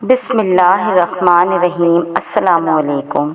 بسم اللہ الرحمن الرحیم۔ السلام علیکم۔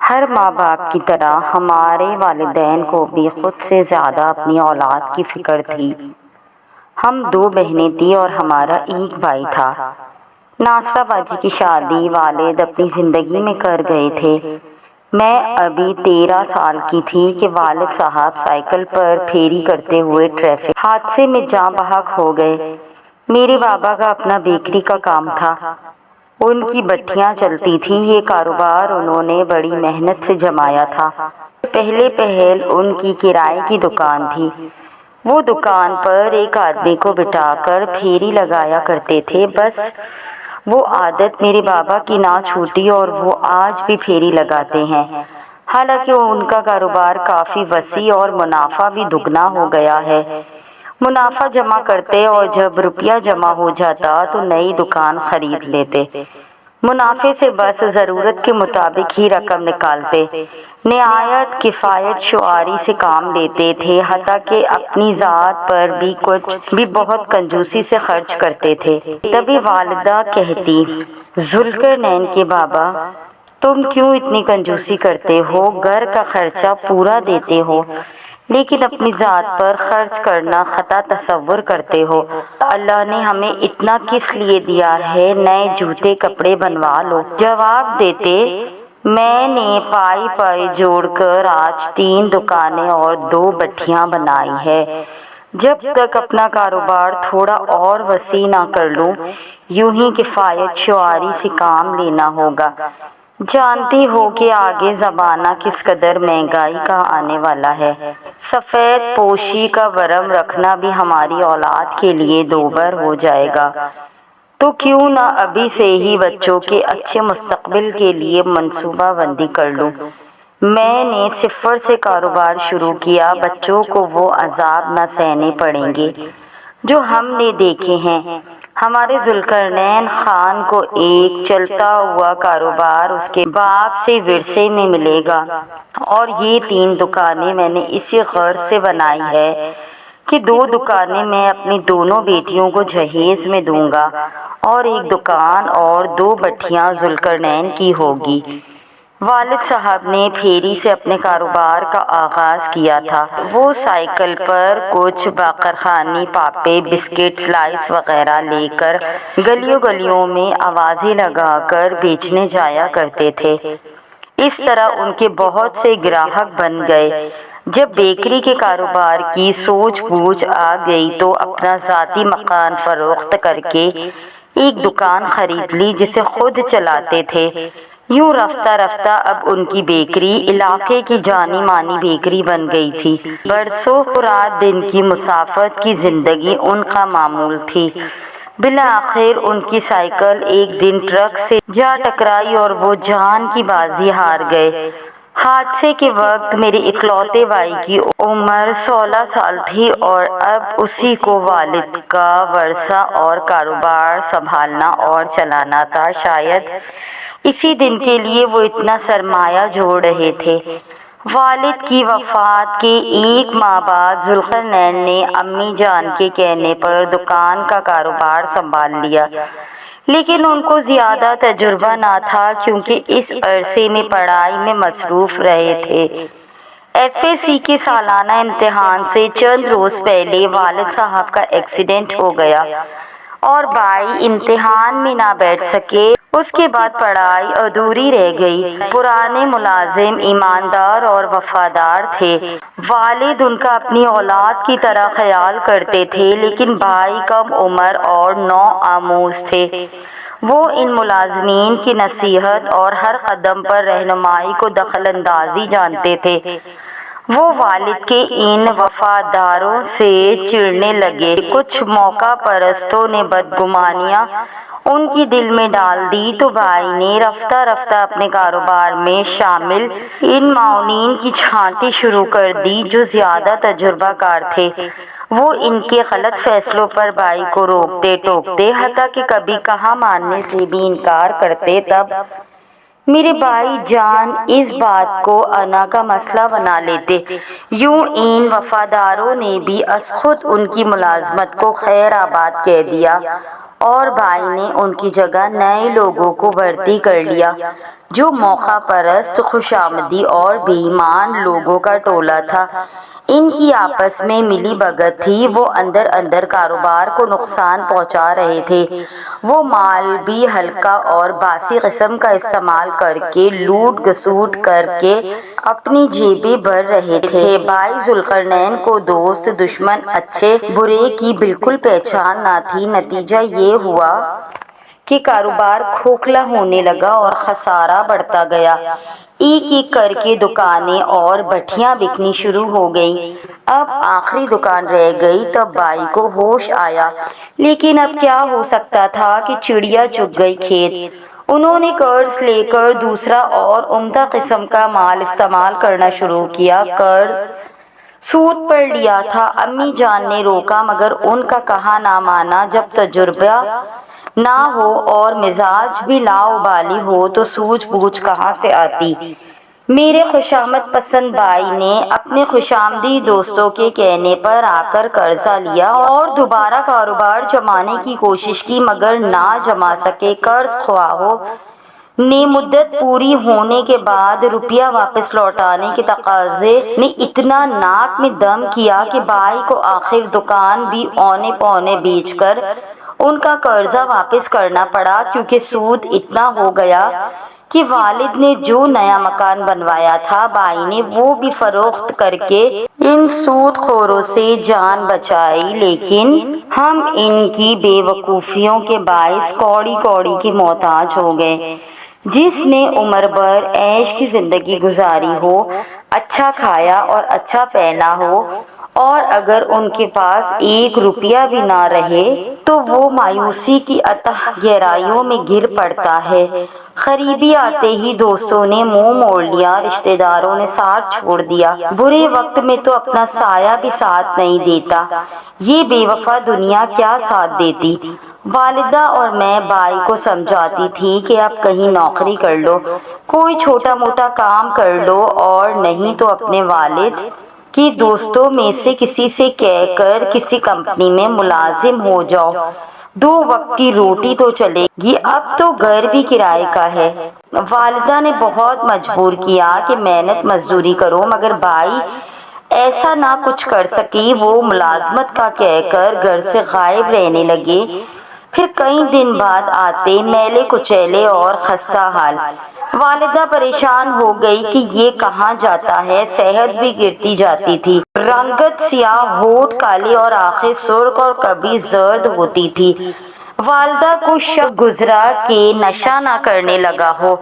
ہر ماں باپ کی طرح ہمارے والدین کو بھی خود سے زیادہ اپنی اولاد کی فکر تھی۔ ہم 2 بہنیں تھیں اور ہمارا ایک بھائی تھا۔ ناصرہ باجی کی شادی والد اپنی زندگی میں کر گئے تھے۔ میں ابھی 13 سال کی تھی کہ والد صاحب سائیکل پر پھیری کرتے ہوئے ٹریفک حادثے میں جاں بحق ہو گئے۔ میرے بابا کا اپنا بیکری کا کام تھا، ان کی بھٹیاں چلتی تھیں۔ یہ کاروبار انہوں نے بڑی محنت سے جمایا تھا۔ پہلے پہل ان کی کرائے کی دکان تھی۔ وہ دکان پر ایک آدمی کو بٹھا کر پھیری لگایا کرتے تھے۔ بس وہ عادت میرے بابا کی نہ چھوٹی اور وہ آج بھی پھیری لگاتے ہیں۔ حالانکہ ان کا کاروبار کافی وسیع اور منافع بھی دگنا ہو گیا ہے۔ منافع جمع کرتے اور جب روپیہ جمع ہو جاتا تو نئی دکان خرید لیتے۔ منافع سے بس ضرورت کے مطابق ہی رقم نکالتے۔ نہایت کفایت شعاری سے کام لیتے تھے، حتیٰ کہ اپنی ذات پر بھی کچھ بھی بہت کنجوسی سے خرچ کرتے تھے۔ تبھی والدہ کہتی، ذوالقرنین کے بابا، تم کیوں اتنی کنجوسی کرتے ہو؟ گھر کا خرچہ پورا دیتے ہو لیکن اپنی ذات پر خرچ کرنا خطا تصور کرتے ہو۔ اللہ نے ہمیں اتنا کس لیے دیا ہے؟ نئے جوتے کپڑے بنوا لو۔ جواب دیتے، میں نے پائی پائی جوڑ کر آج 3 دکانیں اور 2 بھٹیاں بنائی ہے۔ جب تک اپنا کاروبار تھوڑا اور وسیع نہ کر لوں، یوں ہی کفایت شعاری سے کام لینا ہوگا۔ جانتی ہو کہ آگے زمانہ کس قدر مہنگائی کا آنے والا ہے۔ سفید پوشی کا ورم رکھنا بھی ہماری اولاد کے لیے دوبر ہو جائے گا، تو کیوں نہ ابھی سے ہی بچوں کے اچھے مستقبل کے لیے منصوبہ بندی کر لوں۔ میں نے 0 سے کاروبار شروع کیا۔ بچوں کو وہ عذاب نہ سہنے پڑیں گے جو ہم نے دیکھے ہیں۔ ہمارے ذوالقرنین خان کو ایک چلتا ہوا کاروبار اس کے باپ سے ورثے میں ملے گا، اور یہ 3 دکانیں میں نے اسی غرض سے بنائی ہے کہ 2 دکانیں میں اپنی دونوں بیٹیوں کو جہیز میں دوں گا اور ایک دکان اور 2 بھٹیاں ذوالقرنین کی ہوگی۔ والد صاحب نے پھیری سے اپنے کاروبار کا آغاز کیا تھا۔ وہ سائیکل پر کچھ باقرخانی، پاپے، بسکٹ، سلائس وغیرہ لے کر گلیوں گلیوں میں آوازیں لگا کر بیچنے جایا کرتے تھے۔ اس طرح ان کے بہت سے گراہک بن گئے۔ جب بیکری کے کاروبار کی سوجھ بوجھ آ گئی تو اپنا ذاتی مکان فروخت کر کے ایک دکان خرید لی جسے خود چلاتے تھے۔ یوں رفتہ رفتہ اب ان کی بیکری علاقے کی جانی مانی بیکری بن گئی تھی۔ برسوں رات دن کی مسافت کی زندگی ان کا معمول تھی۔ بالآخر ان کی سائیکل ایک دن ٹرک سے جا ٹکرائی اور وہ جان کی بازی ہار گئے۔ حادثے کے وقت میرے اکلوتے بھائی کی عمر 16 سال تھی اور اب اسی کو والد کا ورثہ اور کاروبار سنبھالنا اور چلانا تھا۔ شاید اسی دن کے لیے وہ اتنا سرمایہ جوڑ رہے تھے۔ والد کی وفات کے 1 ماہ بعد ذوالقرنین نے امی جان کے کہنے پر دکان کا کاروبار سنبھال لیا، لیکن ان کو زیادہ تجربہ نہ تھا کیونکہ اس عرصے میں پڑھائی میں مصروف رہے تھے۔ FSC کے سالانہ امتحان سے چند روز پہلے والد صاحب کا ایکسیڈنٹ ہو گیا اور بھائی امتحان میں نہ بیٹھ سکے۔ اس کے بعد پڑھائی ادھوری رہ گئی۔ پرانے ملازم ایماندار اور وفادار تھے۔ والد ان کا اپنی اولاد کی طرح خیال کرتے تھے، لیکن بھائی کم عمر اور نوآموز تھے۔ وہ ان ملازمین کی نصیحت اور ہر قدم پر رہنمائی کو دخل اندازی جانتے تھے۔ وہ والد کے ان وفاداروں سے چڑھنے لگے۔ کچھ موقع پرستوں نے بدگمانیاں ان کی دل میں ڈال دی تو بھائی نے رفتہ رفتہ اپنے کاروبار میں شامل ان معاونین کی چھانٹی شروع کر دی جو زیادہ تجربہ کار تھے۔ وہ ان کے غلط فیصلوں پر بھائی کو روکتے ٹوکتے، حتیٰ کہ کبھی کہا ماننے سے بھی انکار کرتے۔ تب میرے بھائی جان اس بات کو انا کا مسئلہ بنا لیتے۔ یوں ان وفاداروں نے بھی از خود ان کی ملازمت کو خیر آباد کہہ دیا اور بھائی نے ان کی جگہ نئے لوگوں کو بھرتی کر لیا جو موقع پرست، خوشامدی اور بے ایمان لوگوں کا ٹولہ تھا۔ ان کی آپس میں ملی بھگت تھی، وہ اندر اندر کاروبار کو نقصان پہنچا رہے تھے۔ وہ مال بھی ہلکا اور باسی قسم کا استعمال کر کے لوٹ گھسوٹ کر کے اپنی جیبیں بھر رہے تھے۔ بھائی ذوالقرنین کو دوست دشمن، اچھے برے کی بالکل پہچان نہ تھی۔ نتیجہ یہ ہوا کہ کاروبار کھوکھلا ہونے لگا اور خسارہ بڑھتا گیا۔ ایک ایک کر کے دکانیں اور بھٹیاں بکنی شروع ہو گئیں۔ اب آخری دکان رہ گئی تب بھائی کو ہوش آیا، لیکن اب کیا ہو سکتا تھا کہ چڑیا چگ گئی کھیت۔ انہوں نے قرض لے کر دوسرا اور عمدہ قسم کا مال استعمال کرنا شروع کیا۔ قرض سود پر لیا تھا۔ امی جان نے روکا مگر ان کا کہا نہ مانا۔ جب تجربہ نہ ہو اور مزاج بھی لاابالی ہو تو سوجھ بوجھ کہاں سے آتی۔ میرے خوشامد پسند بھائی نے اپنے خوشامدی دوستوں کے کہنے پر آ کر قرضہ لیا اور دوبارہ کاروبار جمانے کی کوشش کی مگر نہ جما سکے۔ قرض خواہوں نے مدت پوری ہونے کے بعد روپیہ واپس لوٹانے کے تقاضے نے اتنا ناک میں دم کیا کہ بھائی کو آخر دکان بھی اونے پونے بیچ کر ان کا قرضہ واپس کرنا پڑا، کیونکہ سود اتنا ہو گیا کہ والد نے جو نیا مکان بنوایا تھا بھائی نے وہ بھی فروخت کر کے ان سود خوروں سے جان بچائی۔ لیکن ہم ان کی بے وقوفیوں کے باعث کوڑی کوڑی کے محتاج ہو گئے۔ جس نے عمر بھر عیش کی زندگی گزاری ہو، اچھا کھایا اور اچھا پہنا ہو، اور اگر ان کے پاس ایک روپیہ بھی نہ رہے تو وہ مایوسی کی اتھاہ گہرائیوں میں گر پڑتا ہے۔ غریبی آتے ہی دوستوں نے منہ موڑ لیا، رشتہ داروں نے ساتھ چھوڑ دیا، برے وقت میں تو اپنا سایہ بھی ساتھ نہیں دیتا۔ یہ بے وفا دنیا کیا ساتھ دیتی۔ والدہ اور میں بھائی کو سمجھاتی تھی کہ اب کہیں نوکری کر لو، کوئی چھوٹا موٹا کام کر لو، اور نہیں تو اپنے والد کے دوستوں میں سے کسی سے کہہ کر کسی کمپنی میں ملازم ہو جاؤ، 2 وقت کی روٹی تو چلے گی، اب تو گھر بھی کرائے کا ہے۔ والدہ نے بہت مجبور کیا کہ محنت مزدوری کرو مگر بھائی ایسا نہ کچھ کر سکی۔ وہ ملازمت کا کہہ کر گھر سے غائب رہنے لگے، پھر کئی دن بعد آتے میلے کچیلے اور خستہ حال۔ والدہ پریشان ہو گئی کہ یہ کہاں جاتا ہے، صحت بھی گرتی جاتی تھی، رنگت سیاہ، ہونٹ کالے اور آنکھیں سرخ اور کبھی زرد ہوتی تھی۔ والدہ کو شک گزرا کہ نشہ نہ کرنے لگا ہو۔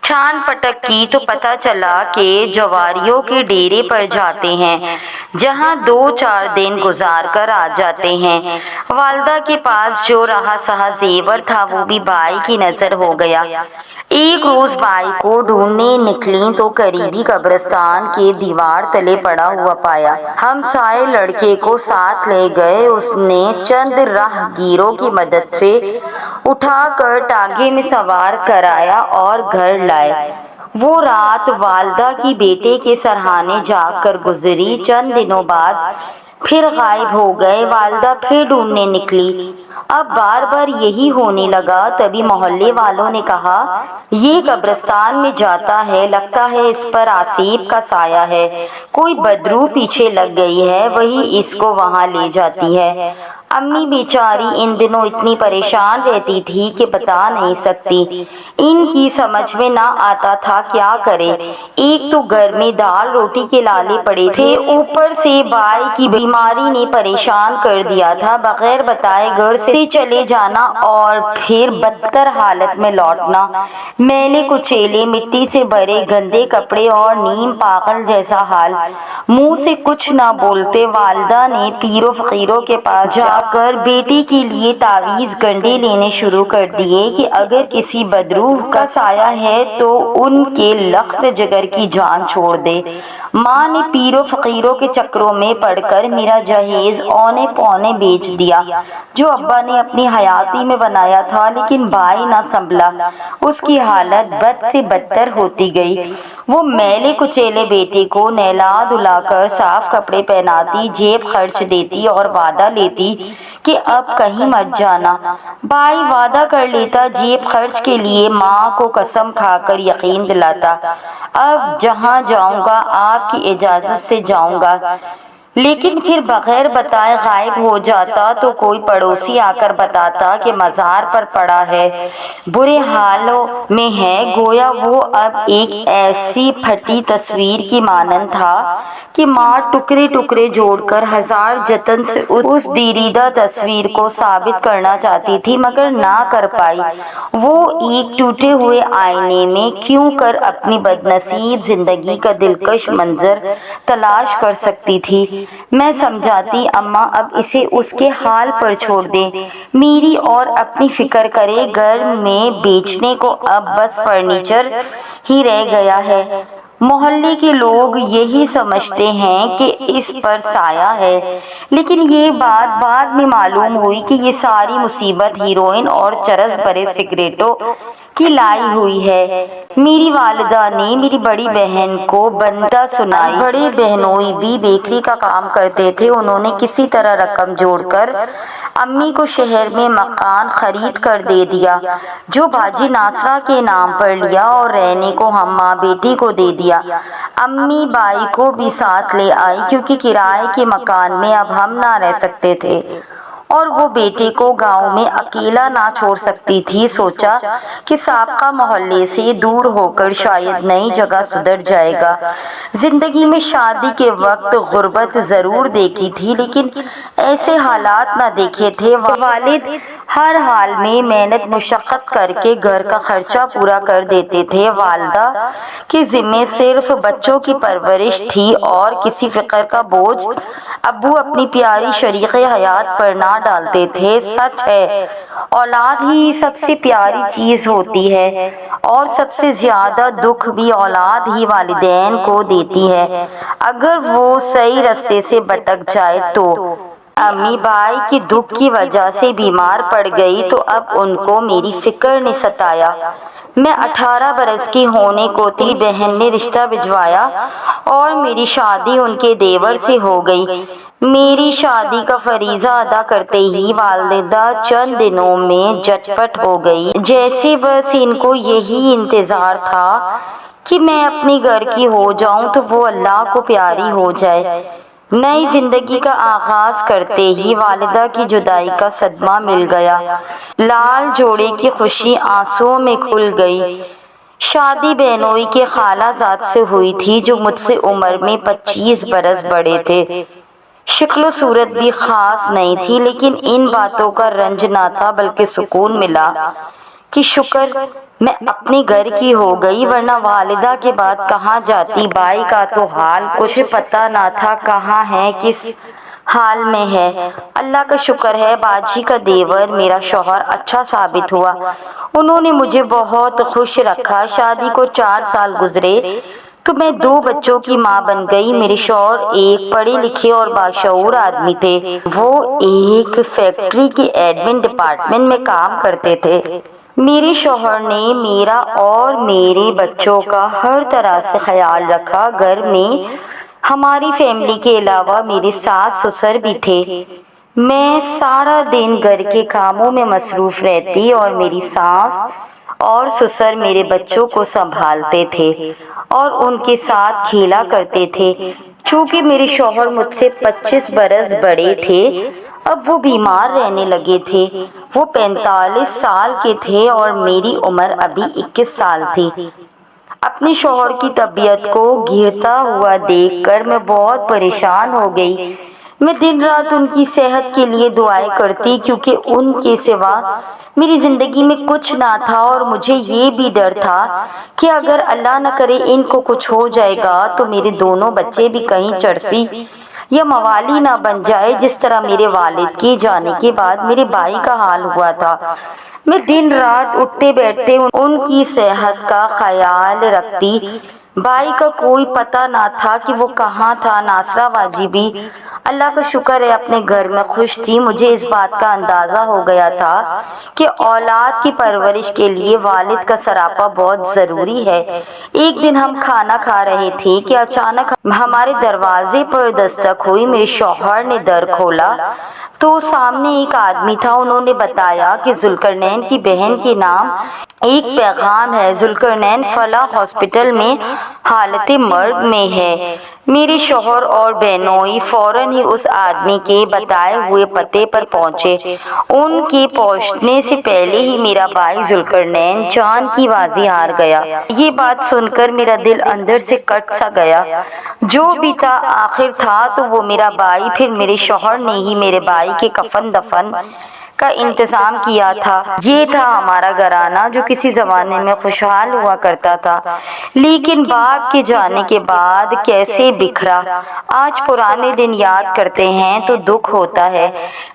چھان پٹک کی تو پتہ چلا کہ جواریوں کے ڈیرے پر جاتے ہیں، جہاں 2-4 دن گزار کر آ جاتے ہیں۔ والدہ کے پاس جو رہا سہا زیور تھا وہ بھی بھائی کی نظر ہو گیا۔ ایک روز بھائی کو ڈھونڈنے نکلیں تو قریبی قبرستان کے دیوار تلے پڑا ہوا پایا۔ ہمسائے لڑکے کو ساتھ لے گئے، اس نے چند راہ گیروں کی مدد سے اٹھا کر ٹانگے میں سوار کرایا اور گھر لائے۔ وہ رات والدہ کی بیٹے کے سرہانے جاگ کر گزری۔ چند دنوں بعد پھر غائب ہو گئے۔ والدہ پھر ڈھونڈنے نکلی، اب بار بار یہی ہونے لگا۔ تبھی محلے والوں نے کہا یہ قبرستان میں جاتا ہے، لگتا ہے اس پر آسیب کا سایہ ہے، کوئی بدروح پیچھے لگ گئی ہے، وہی اس کو وہاں لے جاتی ہے۔ امی بیچاری ان دنوں اتنی پریشان رہتی تھی کہ بتا نہیں سکتی۔ ان کی سمجھ میں نہ آتا تھا کیا کرے۔ ایک تو گھر میں دال روٹی کے لالے پڑے تھے، اوپر سے بھائی کی بیماری نے پریشان کر دیا تھا۔ بغیر بتائے گھر سے چلے جانا اور پھر بدتر حالت میں لوٹنا، میلے کچیلے، مٹی سے بھرے گندے کپڑے اور نیم پاگل جیسا حال۔ منہ سے کچھ نہ بولتے والدہ نے پیروں فقیروں کے پاس جا کر بیٹی کے لیے تعویذ گنڈے لینے شروع کر دیے کہ اگر کسی بدروح کا سایہ ہے تو ان کے لخت جگر کی جان چھوڑ دے۔ ماں نے پیروں فقیروں کے چکروں میں پڑ کر میرا جہیز اونے پونے بیچ دیا۔ جو ابا ابا نے اپنی حیاتی میں بنایا تھا، لیکن بھائی نہ سنبھلا، اس کی حالت بد سے بدتر ہوتی گئی۔ وہ میلے کچیلے بیٹے کو نہلا دھلا کر صاف کپڑے پہناتی، جیب خرچ دیتی اور وعدہ لیتی کہ اب کہیں مت جانا۔ بھائی وعدہ کر لیتا جیب خرچ کے لیے، ماں کو قسم کھا کر یقین دلاتا اب جہاں جاؤں گا آپ کی اجازت سے جاؤں گا، لیکن پھر بغیر بتائے غائب ہو جاتا تو کوئی پڑوسی آ کر بتاتا کہ مزار پر پڑا ہے، برے حالوں میں ہے۔ گویا وہ اب ایک ایسی پھٹی تصویر کی مانند تھا کہ ماں ٹکڑے ٹکڑے جوڑ کر ہزار جتن سے اس دیرینہ تصویر کو ثابت کرنا چاہتی تھی، مگر نہ کر پائی۔ وہ ایک ٹوٹے ہوئے آئینے میں کیوں کر اپنی بدنصیب زندگی کا دلکش منظر تلاش کر سکتی تھی۔ میں سمجھاتی اماں اب اسے اس کے حال پر چھوڑ دیں، میری اور اپنی فکر کرے، گھر میں بیچنے کو اب بس فرنیچر ہی رہ گیا ہے۔ محلے کے لوگ یہی سمجھتے ہیں کہ اس پر سایہ ہے، لیکن یہ بات بعد میں معلوم ہوئی کہ یہ ساری مصیبت ہیروئن اور چرس بھرے سگریٹوں کی لائی ہوئی ہے۔ میری والدہ نے میری بڑی بہن کو بنتا سنائی۔ بڑے بہنوئی بھی بیکری کا کام کرتے تھے، انہوں نے کسی طرح رقم جوڑ کر امی کو شہر میں مکان خرید کر دے دیا، جو باجی ناصرہ کے نام پر لیا اور رہنے کو ہم ماں بیٹی کو دے دیا۔ امی بائی کو بھی ساتھ لے آئی، کیونکہ کرائے کے مکان میں اب ہم نہ رہ سکتے تھے اور وہ بیٹے کو گاؤں میں اکیلا نہ چھوڑ سکتی تھی۔ سوچا کہ سابقہ محلے سے دور ہو کر شاید نئی جگہ سدھر جائے گا۔ زندگی میں شادی کے وقت غربت ضرور دیکھی تھی، لیکن ایسے حالات نہ دیکھے تھے۔ والد ہر حال میں محنت مشقت کر کے گھر کا خرچہ پورا کر دیتے تھے، والدہ کے ذمے صرف بچوں کی پرورش تھی اور کسی فکر کا بوجھ ابو اپنی پیاری شریک حیات پر نہ ڈالتے تھے۔ سچ ہے، اولاد ہی سب سے پیاری چیز ہوتی ہے اور سب سے زیادہ دکھ بھی اولاد ہی والدین کو دیتی ہے اگر وہ صحیح راستے سے بھٹک جائے تو۔ امی بائی کے دکھ کی وجہ سے بیمار پڑ گئی تو اب ان کو میری فکر نے ستایا۔ میں 18 برس کی ہونے کو تھی، بہن نے رشتہ بھجوایا اور میری شادی ان کے دیور سے ہو گئی۔ میری شادی کا فریضہ ادا کرتے ہی والدہ چند دنوں میں جھٹ پٹ ہو گئی، جیسے بس ان کو یہی انتظار تھا کہ میں اپنے گھر کی ہو جاؤں تو وہ اللہ کو پیاری ہو جائے۔ نئی زندگی کا آغاز کرتے ہی والدہ کی جدائی کا صدمہ مل گیا۔ لال جوڑے کی خوشی آنسوؤں میں کھل گئی۔ شادی بہنوئی کے خالہ زاد سے ہوئی تھی، جو مجھ سے عمر میں 25 برس بڑے تھے۔ شکل و صورت بھی خاص نہیں تھی، لیکن ان باتوں کا رنج نہ تھا بلکہ سکون ملا کہ شکر میں اپنے گھر کی ہو گئی، ورنہ والدہ کے بعد کہاں جاتی۔ بائی کا تو حال کچھ پتہ نہ تھا، کہاں ہے، کس حال میں ہے۔ اللہ کا شکر ہے باجی کا دیور میرا شوہر اچھا ثابت ہوا، انہوں نے مجھے بہت خوش رکھا۔ شادی کو 4 سال گزرے تو میں 2 بچوں کی ماں بن گئی۔ میرے شوہر ایک پڑھے لکھے اور باشعور آدمی تھے، وہ ایک فیکٹری کے ایڈمن ڈپارٹمنٹ میں کام کرتے تھے۔ میرے شوہر نے میرا اور میرے بچوں کا ہر طرح سے خیال رکھا۔ گھر میں ہماری فیملی کے علاوہ میرے ساس سسر بھی تھے۔ میں سارا دن گھر کے کاموں میں مصروف رہتی اور میری ساس اور سسر میرے بچوں کو سنبھالتے تھے اور ان کے ساتھ کھیلا کرتے تھے۔ چونکہ میرے شوہر مجھ سے 25 برس بڑے تھے، اب وہ بیمار رہنے لگے تھے۔ وہ 45 سال کے تھے اور میری عمر ابھی 21 سال تھی۔ اپنے شوہر کی طبیعت کو گرتا ہوا دیکھ کر میں بہت پریشان ہو گئی۔ میں دن رات ان کی صحت کے لیے دعائیں کرتی، کیونکہ ان کے سوا میری زندگی میں کچھ نہ تھا، اور مجھے یہ بھی ڈر تھا کہ اگر اللہ نہ کرے ان کو کچھ ہو جائے گا تو میرے دونوں بچے بھی کہیں چرسی یا موالی نہ بن جائے، جس طرح میرے والد کے جانے کے بعد میرے بھائی کا حال ہوا تھا۔ میں دن رات اٹھتے بیٹھتے ان کی صحت کا خیال رکھتی، بھائی کا کوئی پتہ نہ تھا کہ وہ کہاں تھا۔ ناصرہ باجی بھی اللہ کا شکر ہے اپنے گھر میں خوش تھی۔ مجھے اس بات کا اندازہ ہو گیا تھا کہ اولاد کی پرورش کے لیے والد کا سراپا بہت ضروری ہے۔ ایک دن ہم کھانا کھا رہے تھے کہ اچانک ہمارے دروازے پر دستک ہوئی۔ میرے شوہر نے در کھولا تو سامنے ایک آدمی تھا۔ انہوں نے بتایا کہ ذوالقرنین کی بہن کے نام ایک پیغام ہے۔ ذوالقرنین فلاں ہاسپٹل میں حالت مرگ میں ہے۔ میرے شوہر اور بہنوئی فوراً ہی اس آدمی کے بتائے ہوئے پتے پر پہنچے۔ ان کے پہنچنے سے پہلے ہی میرا بھائی ذوالقرنین جان کی بازی ہار گیا۔ یہ بات سن کر میرا دل اندر سے کٹ سا گیا۔ جو بھی تھا آخر تھا تو وہ میرا بھائی۔ پھر میرے شوہر نے ہی میرے بھائی کے کفن دفن کا انتظام کیا تھا۔ یہ تھا ہمارا گھرانہ جو کسی زمانے میں خوشحال ہوا کرتا تھا، لیکن باپ کے جانے کے بعد کیسے بکھرا۔ آج پرانے دن یاد کرتے ہیں تو دکھ ہوتا ہے۔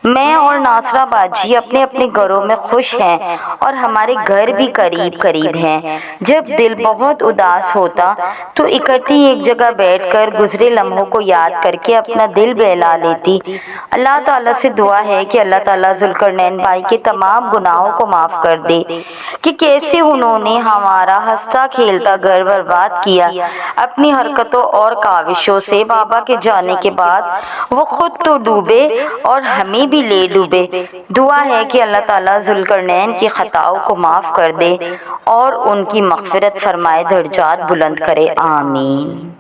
میں اور ناصرہ باجی اپنے اپنے گھروں میں خوش ہیں اور ہمارے گھر بھی قریب قریب ہیں۔ جب دل بہت اداس ہوتا تو اکٹھی ایک جگہ بیٹھ کر گزرے لمحوں کو یاد کر کے اپنا دل بہلا لیتی۔ اللہ تعالیٰ سے دعا ہے کہ اللہ تعالیٰ ذوالقرنین بھائی کے تمام گناہوں کو معاف کر دے کہ کیسے انہوں نے ہمارا ہنستا کھیلتا گھر برباد کیا اپنی حرکتوں اور کاوشوں سے۔ بابا کے جانے کے بعد وہ خود تو ڈوبے اور ہمیں بھی لے ڈوبے۔ دعا ہے کہ اللہ تعالیٰ ذوالقرنین کی خطاؤں کو معاف کر دے اور ان کی مغفرت فرمائے، درجات بلند کرے، آمین۔